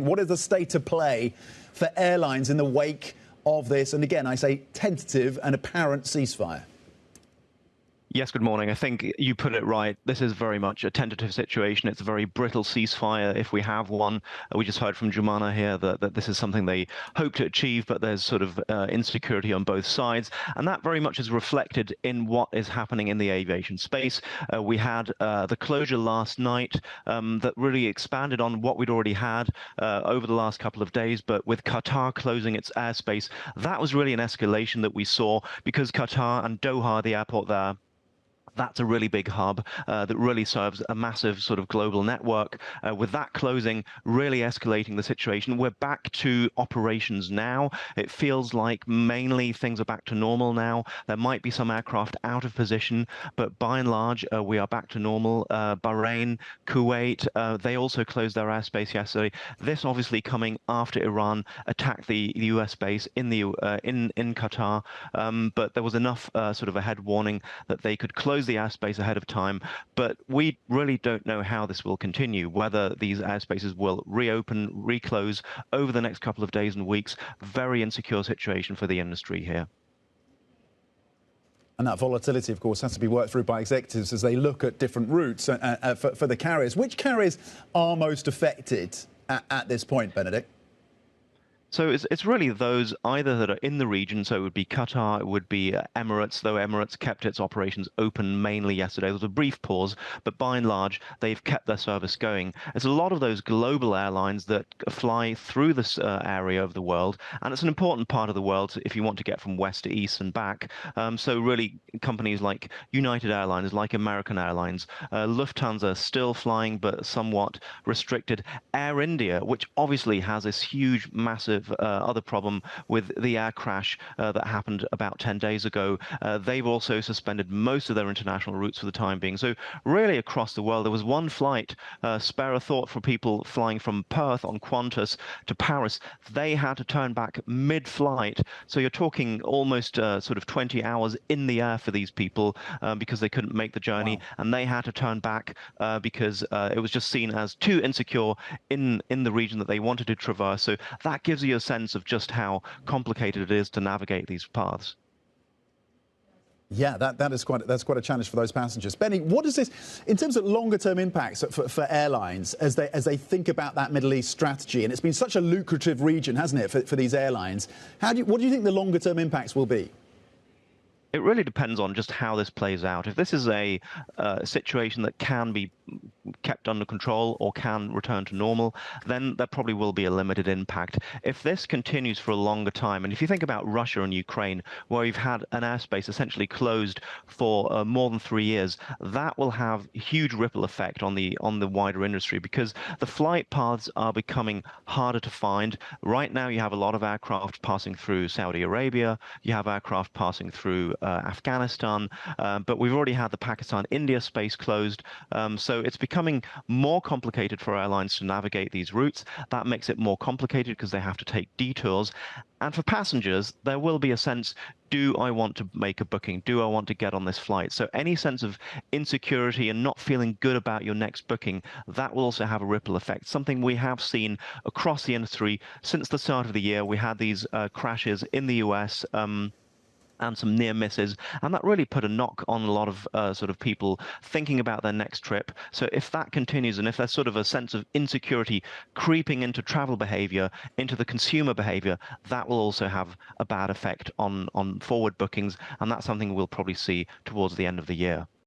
What is the state of play for airlines in the wake of this? And again, I say tentative and apparent ceasefire. Yes, good morning. I think you put it right. This is very much a tentative situation. It's a very brittle ceasefire if we have one. We just heard from Jumana here that this is something they hope to achieve, but there's sort of insecurity on both sides. And that very much is reflected in what is happening in the aviation space. We had the closure last night that really expanded on what we'd already had over the last couple of days. But with Qatar closing its airspace, that was really an escalation that we saw because Qatar and Doha, the airport there, that's a really big hub that really serves a massive sort of global network. With that closing, really escalating the situation. We're back to operations now. It feels like mainly things are back to normal now. There might be some aircraft out of position, but by and large, we are back to normal. Bahrain, Kuwait, they also closed their airspace yesterday. This obviously coming after Iran attacked the US base in Qatar, but there was enough sort of a head warning that they could close the airspace ahead of time, but we really don't know how this will continue, whether these airspaces will reopen, reclose over the next couple of days and weeks. Very insecure situation for the industry here. And that volatility, of course, has to be worked through by executives as they look at different routes for the carriers. Which carriers are most affected at this point, Benedikt? So it's really those either that are in the region, so it would be Qatar, it would be Emirates, though Emirates kept its operations open mainly yesterday. There was a brief pause, but by and large, they've kept their service going. It's a lot of those global airlines that fly through this area of the world, and it's an important part of the world if you want to get from west to east and back. So really, companies like United Airlines, like American Airlines, Lufthansa still flying, but somewhat restricted. Air India, which obviously has this huge, massive other problem with the air crash that happened about 10 days ago. They've also suspended most of their international routes for the time being. So really across the world, there was one flight, spare a thought for people flying from Perth on Qantas to Paris. They had to turn back mid-flight. So you're talking almost sort of 20 hours in the air for these people because they couldn't make the journey. Wow. And they had to turn back because it was just seen as too insecure in the region that they wanted to traverse. So that gives you a sense of just how complicated it is to navigate these paths. Yeah, that's quite a challenge for those passengers. Benny, what is this in terms of longer-term impacts for airlines as they think about that Middle East strategy? And it's been such a lucrative region, hasn't it, for these airlines? What do you think the longer-term impacts will be? It really depends on just how this plays out. If this is a situation that can be kept under control or can return to normal, then there probably will be a limited impact. If this continues for a longer time, and if you think about Russia and Ukraine, where you've had an airspace essentially closed for more than 3 years, that will have a huge ripple effect on the wider industry because the flight paths are becoming harder to find. Right now, you have a lot of aircraft passing through Saudi Arabia, you have aircraft passing through Afghanistan, but we've already had the Pakistan-India space closed, so it's becoming more complicated for airlines to navigate these routes. That makes it more complicated because they have to take detours. And for passengers, there will be a sense, do I want to make a booking? Do I want to get on this flight? So any sense of insecurity and not feeling good about your next booking, that will also have a ripple effect, something we have seen across the industry since the start of the year. We had these crashes in the US, and some near misses, and that really put a knock on a lot of sort of people thinking about their next trip. So if that continues, and if there's sort of a sense of insecurity creeping into travel behavior, into the consumer behavior, that will also have a bad effect on forward bookings, and that's something we'll probably see towards the end of the year.